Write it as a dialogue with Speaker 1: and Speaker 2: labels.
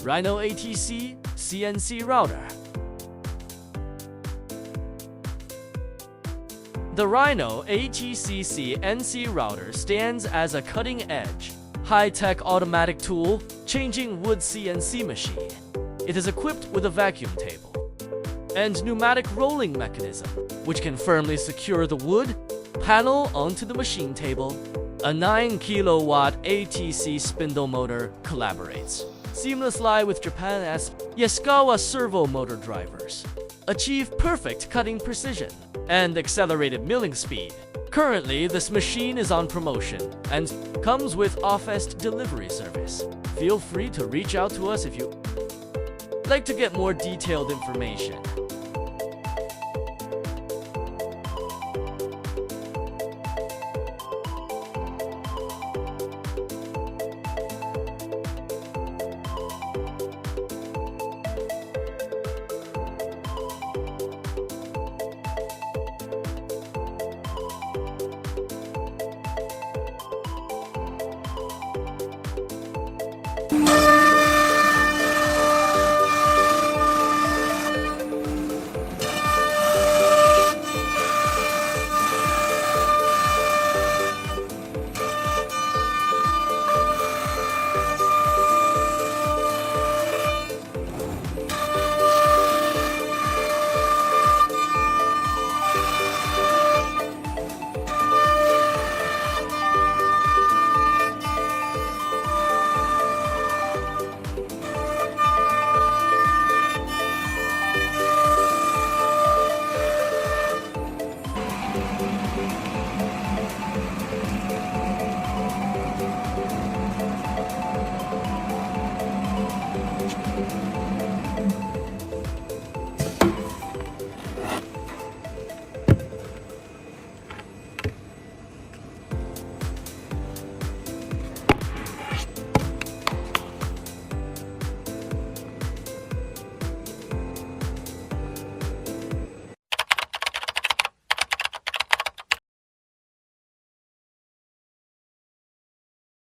Speaker 1: Rhino ATC CNC router. The Rhino ATC CNC router stands as a cutting-edge, high-tech automatic tool changing wood CNC machine. It is equipped with a vacuum table and pneumatic rolling mechanism, which can firmly secure the wood panel onto the machine table. A 9 kW ATC spindle motor collaborates seamlessly with Japan's Yaskawa servo motor drivers. Achieve perfect cutting precision and accelerated milling speed. Currently, this machine is on promotion and comes with office delivery service. Feel free to reach out to us if you like to get more detailed information.
Speaker 2: Bye.